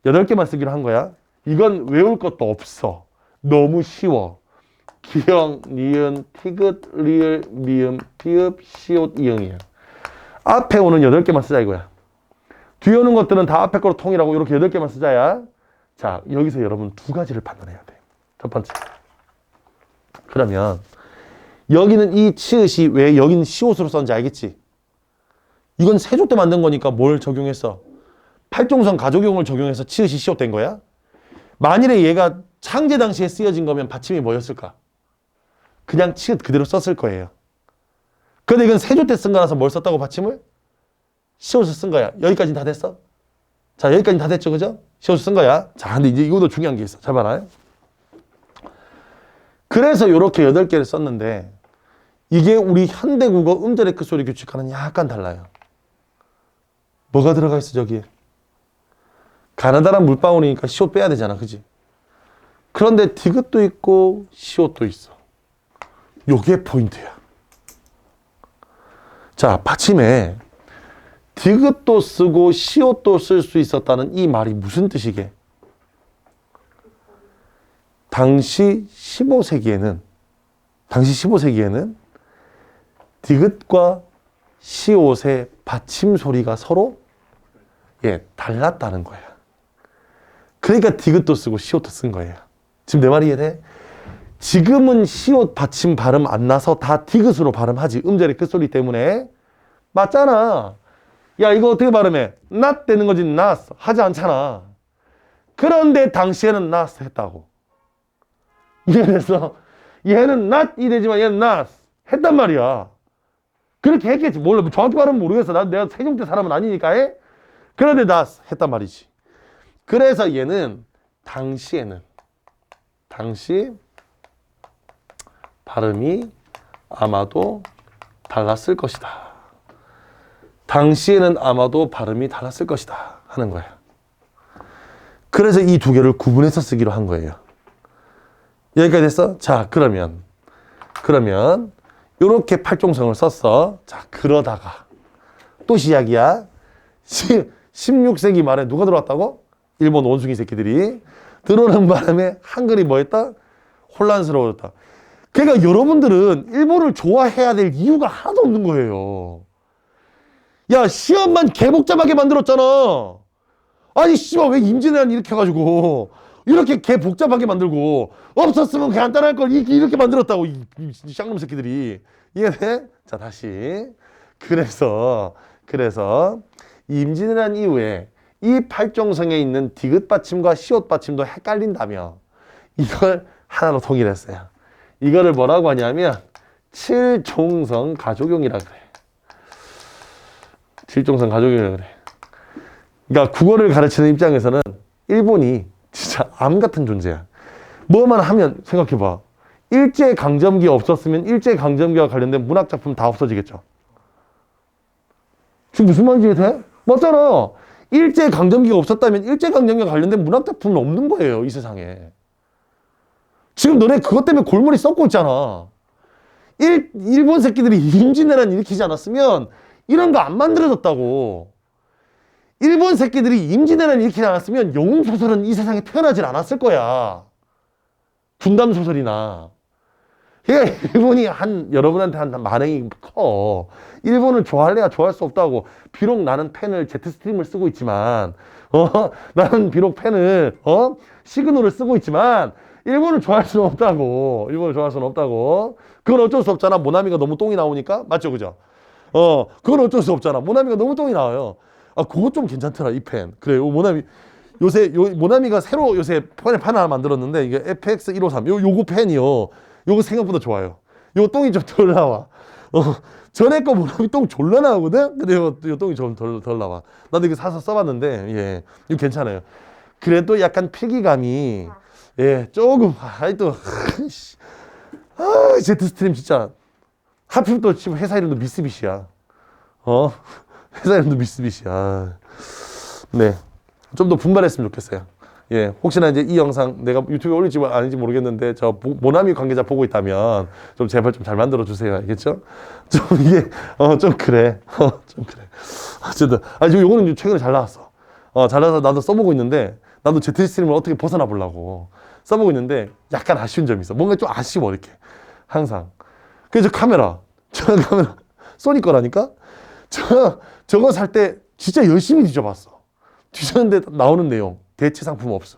8개만 쓰기로 한 거야. 이건 외울 것도 없어. 너무 쉬워. 기역, 니은, 티귿, 리을, 미음, 비읍, 시옷, 이응이야. 앞에 오는 8개만 쓰자 이거야. 뒤에 오는 것들은 다 앞에 거로 통일하고 이렇게 8개만 쓰자야. 자, 여기서 여러분 2가지를 판단해야 돼. 첫 번째. 그러면 여기는 이 치읓이 왜 여기는 시옷으로 썼는지 알겠지? 이건 세조 때 만든 거니까 뭘 적용했어? 팔종성 가족용을 적용해서 치읓이 시옷 된 거야? 만일에 얘가 창제 당시에 쓰여진 거면 받침이 뭐였을까? 그냥 치읓 그대로 썼을 거예요. 근데 이건 세조 때 쓴 거라서 뭘 썼다고 받침을? 시옷을 쓴 거야. 여기까지는 다 됐어? 자, 여기까지는 다 됐죠, 그죠? 시옷을 쓴 거야. 자, 근데 이제 이것도 중요한 게 있어. 잘 봐라. 그래서 이렇게 8개를 썼는데 이게 우리 현대국어 음절의 끝소리 규칙과는 약간 달라요. 뭐가 들어가 있어 저기에? 가느다란 물방울이니까 시옷 빼야 되잖아, 그지? 그런데 디귿도 있고 시옷도 있어. 요게 포인트야. 자, 받침에 디귿도 쓰고 시옷도 쓸 수 있었다는 이 말이 무슨 뜻이게? 당시 15세기에는 디귿과 시옷의 받침 소리가 서로 달랐다는 거야. 그러니까 디귿도 쓰고 시옷도 쓴 거예요. 지금 내 말이 이해돼? 지금은 시옷 받침 발음 안 나서 다 디귿으로 발음하지. 음절의 끝소리 때문에. 맞잖아. 야, 이거 어떻게 발음해? 낫 되는 거지. 나스 하지 않잖아. 그런데 당시에는 나스 했다고. 이해됐어? 얘는 낫이 되지만 얘는 나스 했단 말이야. 그렇게 했겠지. 몰라. 정확히 발음은 모르겠어. 내가 세종대 사람은 아니니까 해. 그런데 나스 했단 말이지. 그래서 얘는 당시 발음이 아마도 달랐을 것이다. 당시에는 아마도 발음이 달랐을 것이다 하는 거야. 그래서 이 2개를 구분해서 쓰기로 한 거예요. 여기까지 됐어? 자, 그러면 요렇게 팔종성을 썼어. 자, 그러다가 또 시작이야. 16세기 말에 누가 들어왔다고? 일본 원숭이 새끼들이 들어오는 바람에 한글이 뭐 했다? 혼란스러워졌다. 그러니까 여러분들은 일본을 좋아해야 될 이유가 하나도 없는 거예요. 야, 시험만 개복잡하게 만들었잖아. 아니, 씨발, 왜 임진왜란 이렇게 해가지고, 이렇게 개 복잡하게 만들고, 없었으면 간단할 걸 이렇게 만들었다고, 이 쌍놈 새끼들이. 이해돼? 자, 다시. 그래서, 임진왜란 이후에 이 팔종성에 있는 디귿 받침과 시옷 받침도 헷갈린다며, 이걸 하나로 통일했어요. 이거를 뭐라고 하냐면, 칠종성 가족용이라 그래. 칠종성 가족용이라 그래. 그러니까 국어를 가르치는 입장에서는 일본이 진짜 암 같은 존재야. 뭐만 하면 생각해봐. 일제강점기 없었으면 일제강점기와 관련된 문학작품 다 없어지겠죠. 지금 무슨 말인지 돼? 맞잖아. 일제강점기가 없었다면 일제강점기와 관련된 문학작품은 없는 거예요, 이 세상에. 지금 너네 그것 때문에 골머리 썩고 있잖아. 일본 새끼들이 임진왜란 일으키지 않았으면 이런 거 안 만들어졌다고. 일본 새끼들이 임진왜란 일으키지 않았으면 영웅소설은 이 세상에 태어나질 않았을 거야. 분담소설이나. 그러니까 일본이 여러분한테 한 만행이 커. 일본을 좋아할래야 좋아할 수 없다고. 비록 나는 펜을 제트스트림을 쓰고 있지만, 나는 비록 펜을, 시그널을 쓰고 있지만, 일본을 좋아할 수는 없다고. 일본을 좋아할 수는 없다고. 그건 어쩔 수 없잖아. 모나미가 너무 똥이 나오니까. 맞죠? 그죠? 그건 어쩔 수 없잖아. 모나미가 너무 똥이 나와요. 아, 그거 좀 괜찮더라, 이 펜. 그래, 모나미. 모나미가 새로 요새 펜 하나 만들었는데, 이게 FX153. 요거 펜이요. 요거 생각보다 좋아요. 요 똥이 좀 덜 나와. 전에 거 모나미 똥 졸라 나오거든? 근데 요 똥이 좀 덜 나와. 나도 이거 사서 써봤는데, 예. 이거 괜찮아요. 그래도 약간 필기감이, 예, 조금, 제트스트림 진짜. 하필 또 지금 회사 이름도 미쓰비시야. 회사 이름도 미쓰비시야. 네. 좀 더 분발했으면 좋겠어요. 예. 혹시나 이제 이 영상 내가 유튜브에 올릴지 아닌지 모르겠는데, 모나미 관계자 보고 있다면, 좀 제발 좀 잘 만들어 주세요. 알겠죠? 좀 이게, 좀 그래. 좀 그래. 어쨌든. 지금 요거는 최근에 잘 나왔어. 잘 나와서 나도 써보고 있는데, 나도 제트스트림을 어떻게 벗어나 보려고 써보고 있는데, 약간 아쉬운 점이 있어. 뭔가 좀 아쉬워, 이렇게. 항상. 그래서 저 카메라, 소니 거라니까? 저거 살 때 진짜 열심히 뒤져봤어. 뒤졌는데 나오는 내용, 대체 상품 없어.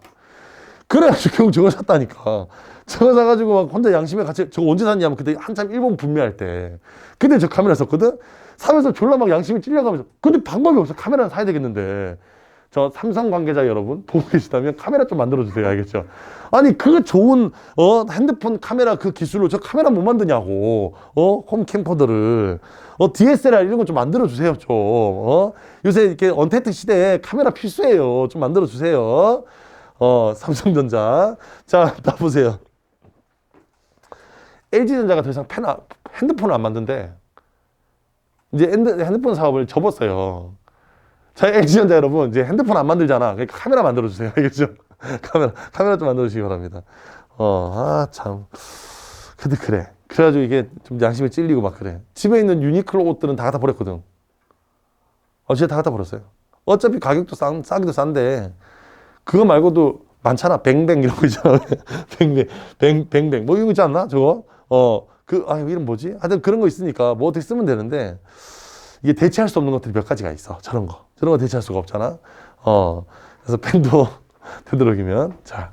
그래가지고 결국 저거 샀다니까. 저거 사가지고 막 혼자 양심에 같이, 저거 언제 샀냐면 그때 한참 일본 분매할 때. 그때 저 카메라 썼거든? 사면서 졸라 막 양심이 찔려가면서. 근데 방법이 없어. 카메라는 사야 되겠는데. 저 삼성 관계자 여러분 보고 계시다면 카메라 좀 만들어주세요. 알겠죠? 아니, 그 좋은, 핸드폰 카메라 그 기술로 저 카메라 못 만드냐고. 홈 캠코더를. DSLR 이런 거 좀 만들어주세요. 좀. 요새 이렇게 언택트 시대에 카메라 필수예요. 좀 만들어주세요. 삼성전자. 자, 나 보세요. LG전자가 더 이상 핸드폰을 안 만든대. 이제 핸드폰 사업을 접었어요. 자, LG전자 여러분, 이제 핸드폰 안 만들잖아. 그러니까 카메라 만들어주세요. 알겠죠? 카메라 좀 만들어주시기 바랍니다. 참. 근데 그래. 그래가지고 이게 좀 양심에 찔리고 막 그래. 집에 있는 유니클로 옷들은 다 갖다 버렸거든. 진짜 다 갖다 버렸어요. 어차피 가격도 싸기도 싼데, 그거 말고도 많잖아. 뱅뱅 이런 거 있잖아. 뱅뱅. 뭐 이런 거 있지 않나? 저거? 이름 뭐지? 하여튼 그런 거 있으니까 뭐 어떻게 쓰면 되는데, 이게 대체할 수 없는 것들이 몇 가지가 있어. 저런 거 대체할 수가 없잖아. 그래서 펜도 되도록이면. 자,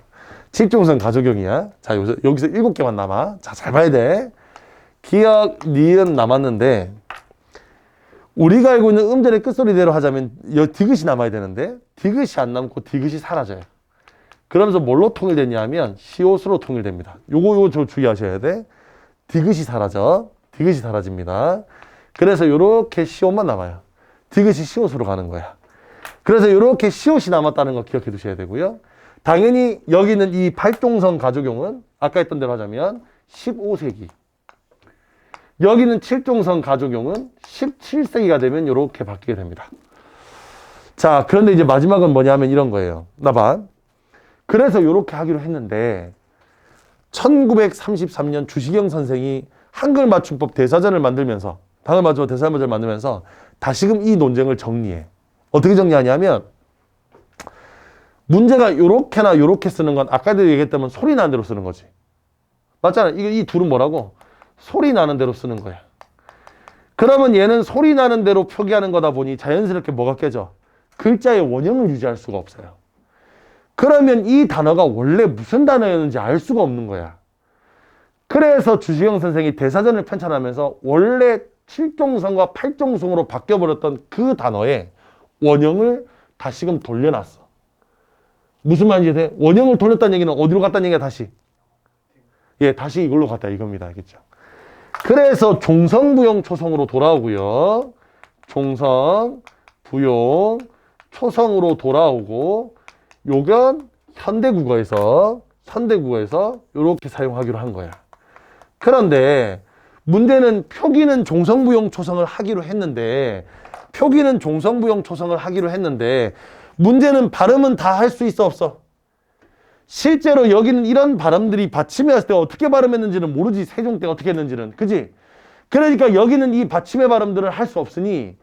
칠종성 가족용이야. 자, 여기서 7개만 남아. 자, 잘 봐야 돼. 기역, 니은 남았는데, 우리가 알고 있는 음절의 끝소리대로 하자면 디귿이 남아야 되는데, 디귿이 안 남고 디귿이 사라져요. 그러면서 뭘로 통일되냐면 시옷으로 통일됩니다. 요거 주의하셔야 돼. 디귿이 사라져. 디귿이 사라집니다. 그래서 요렇게 시옷만 남아요. 디귿이 시옷으로 가는 거야. 그래서 요렇게 시옷이 남았다는 거 기억해 두셔야 되고요. 당연히 여기 있는 이 팔종성 가족용은 아까 했던 대로 하자면 15세기. 여기는 칠종성 가족용은 17세기가 되면 요렇게 바뀌게 됩니다. 자, 그런데 이제 마지막은 뭐냐면 이런 거예요. 나봐. 그래서 요렇게 하기로 했는데 1933년 주시경 선생이 한글 맞춤법 대사전을 만들면서 방을 맞춰 대사문제를 만들면서 다시금 이 논쟁을 정리해. 어떻게 정리하냐면 문제가 요렇게나 요렇게 쓰는 건 아까도 얘기했다면 소리 나는 대로 쓰는 거지. 맞잖아. 이 둘은 뭐라고? 소리 나는 대로 쓰는 거야. 그러면 얘는 소리 나는 대로 표기하는 거다 보니 자연스럽게 뭐가 깨져? 글자의 원형을 유지할 수가 없어요. 그러면 이 단어가 원래 무슨 단어였는지 알 수가 없는 거야. 그래서 주시경 선생이 대사전을 편찬하면서 원래 7종성과 8종성으로 바뀌어버렸던 그 단어의 원형을 다시금 돌려놨어. 무슨 말인지 돼? 원형을 돌렸다는 얘기는 어디로 갔다는 얘기야, 다시? 예, 다시 이걸로 갔다 이겁니다. 알겠죠? 그래서 종성, 부용, 초성으로 돌아오고요. 종성, 부용, 초성으로 돌아오고 요건 현대국어에서 이렇게 사용하기로 한 거야. 그런데 문제는 표기는 종성부용 초성을 하기로 했는데 문제는 발음은 다 할 수 있어 없어? 실제로 여기는 이런 발음들이 받침에 왔을 때 어떻게 발음했는지는 모르지. 세종 때 어떻게 했는지는. 그지? 그러니까 여기는 이 받침의 발음들을 할 수 없으니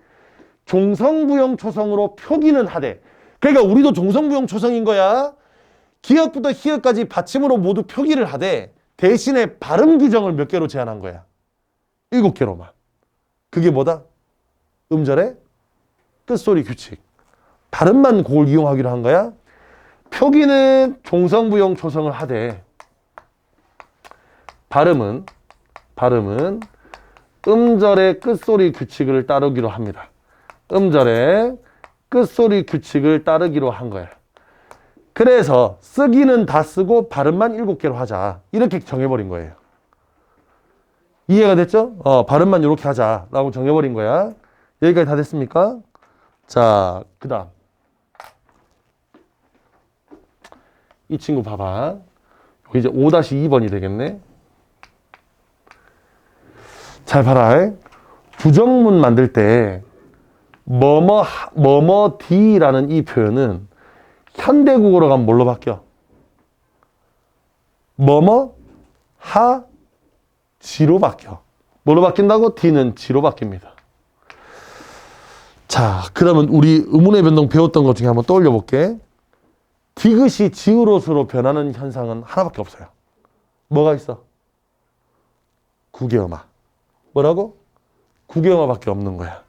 종성부용 초성으로 표기는 하되, 그러니까 우리도 종성부용 초성인 거야. 기역부터 희역까지 받침으로 모두 표기를 하되 대신에 발음 규정을 몇 개로 제한한 거야. 7개로만. 그게 뭐다? 음절의 끝소리 규칙. 발음만 그걸 이용하기로 한 거야. 표기는 종성부용 초성을 하되 발음은 음절의 끝소리 규칙을 따르기로 합니다. 음절의 끝소리 규칙을 따르기로 한 거야. 그래서 쓰기는 다 쓰고 발음만 7개로 하자. 이렇게 정해버린 거예요. 이해가 됐죠? 발음만 이렇게 하자라고 정해버린 거야. 여기까지 다 됐습니까? 자, 그 다음. 이 친구 봐봐. 여기 이제 5-2번이 되겠네. 잘 봐라. 부정문 만들 때 뭐뭐디라는 이 표현은 현대국어로 가면 뭘로 바뀌어? 지로 바뀌어. 뭘로 바뀐다고? D는 지로 바뀝니다. 자, 그러면 우리 의문의 변동 배웠던 것 중에 한번 떠올려 볼게. 디귿이 지읒으로 변하는 현상은 하나밖에 없어요. 뭐가 있어? 구개음화. 뭐라고? 구개음화밖에 없는 거야.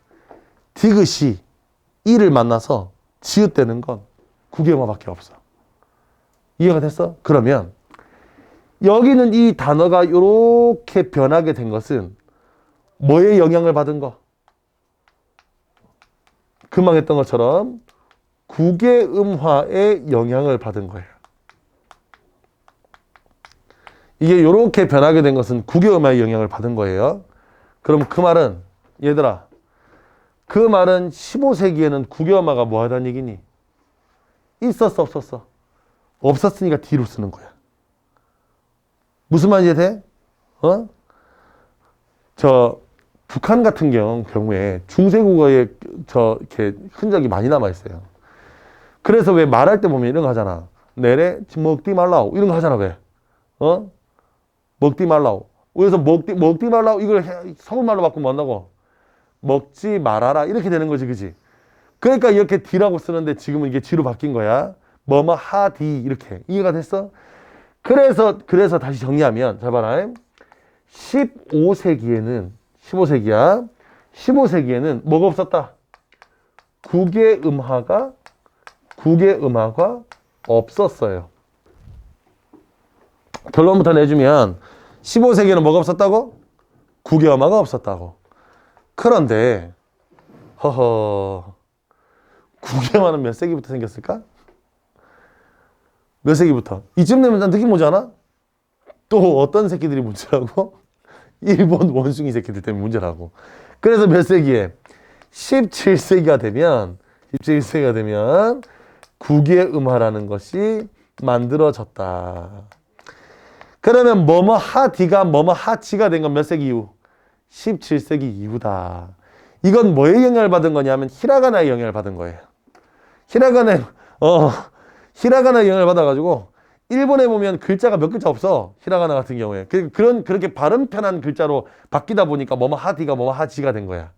디귿이 이를 만나서 지읒되는 건 구개음화밖에 없어. 이해가 됐어? 그러면 여기는 이 단어가 이렇게 변하게 된 것은 뭐에 영향을 받은 거? 금방 했던 것처럼 구개음화에 영향을 받은 거예요. 이게 이렇게 변하게 된 것은 구개음화에 영향을 받은 거예요. 그럼 그 말은 얘들아, 그 말은 15세기에는 구개음화가 뭐 하다는 얘기니? 있었어, 없었어? 없었으니까 D로 쓰는 거야. 무슨 말인지 돼? 북한 같은 경우에 중세국어에 이렇게 흔적이 많이 남아있어요. 그래서 왜 말할 때 보면 이런 거 하잖아. 내래 먹지 말라오. 이런 거 하잖아, 왜? 먹지 말라오. 그래서 먹지 말라오. 이걸 서울말로 바꾸면 뭐한다고? 먹지 말아라. 이렇게 되는 거지, 그지? 그러니까 이렇게 D라고 쓰는데 지금은 이게 G로 바뀐 거야. 하디. 이렇게. 이해가 됐어? 그래서 다시 정리하면, 잘 봐라. 15세기에는 뭐가 없었다? 구개음화가 없었어요. 결론부터 내주면 15세기에는 뭐가 없었다고? 구개음화가 없었다고. 그런데 구개음화는 몇 세기부터 생겼을까? 몇 세기부터? 이쯤 되면 난 느낌 오지 않아? 또 어떤 새끼들이 문제라고? 일본 원숭이 새끼들 때문에 문제라고. 그래서 몇 세기에? 17세기가 되면 구개음화라는 것이 만들어졌다. 그러면 하디가 하치가 된 건 몇 세기 이후? 17세기 이후다. 이건 뭐에 영향을 받은 거냐면 히라가나에 영향을 받은 거예요. 히라가나에 영향을 받아가지고 일본에 보면 글자가 몇 글자 없어. 히라가나 같은 경우에. 그렇게 발음 편한 글자로 바뀌다 보니까 하디가 하지가 된 거야.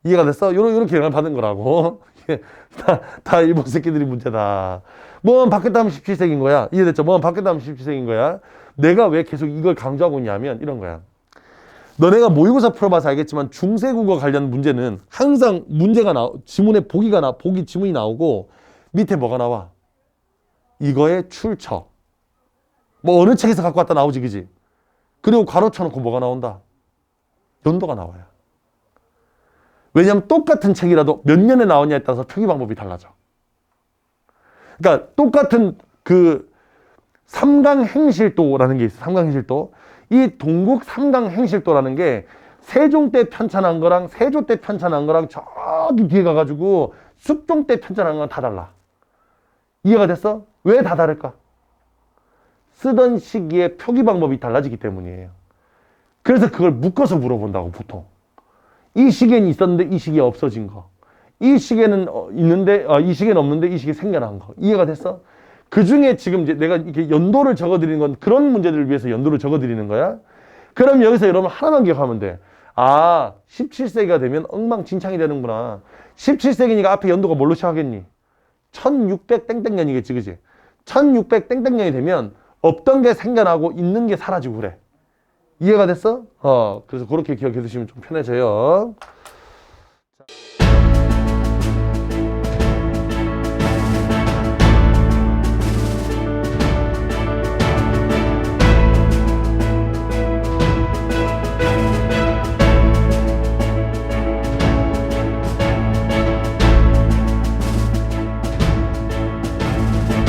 이해가 됐어? 이렇게 영향을 받은 거라고. 다 일본 새끼들이 문제다. 바뀌었다 하면 17세기인 거야. 이해됐죠? 바뀌었다 하면 17세기인 거야. 내가 왜 계속 이걸 강조하고 있냐면 이런 거야. 너네가 모의고사 풀어봐서 알겠지만 중세국어 관련 문제는 항상 문제가 지문에 보기 지문이 나오고 밑에 뭐가 나와? 이거의 출처. 뭐 어느 책에서 갖고 왔다 나오지, 그지? 그리고 괄호 쳐놓고 뭐가 나온다? 연도가 나와요. 왜냐하면 똑같은 책이라도 몇 년에 나오냐에 따라서 표기 방법이 달라져. 그러니까 똑같은 그 삼강행실도라는 게 있어. 삼강행실도. 이 동국 삼강행실도라는 게 세종 때 편찬한 거랑 세조 때 편찬한 거랑 저기 뒤에 가가지고 숙종 때 편찬한 건 다 달라. 이해가 됐어? 왜 다 다를까? 쓰던 시기에 표기 방법이 달라지기 때문이에요. 그래서 그걸 묶어서 물어본다고, 보통. 이 시기에는 있었는데 이 시기에 없어진 거. 이 시기에는 있는데, 이 시기에는 없는데 이 시기에 생겨난 거. 이해가 됐어? 그 중에 지금 이제 내가 이렇게 연도를 적어드리는 건 그런 문제들을 위해서 연도를 적어드리는 거야. 그럼 여기서 여러분 하나만 기억하면 돼. 아, 17세기가 되면 엉망진창이 되는구나. 17세기니까 앞에 연도가 뭘로 시작하겠니? 1600 땡땡년이겠지, 그지? 1600 땡땡년이 되면 없던 게 생겨나고 있는 게 사라지고 그래. 이해가 됐어? 그래서 그렇게 기억해 두시면 좀 편해져요.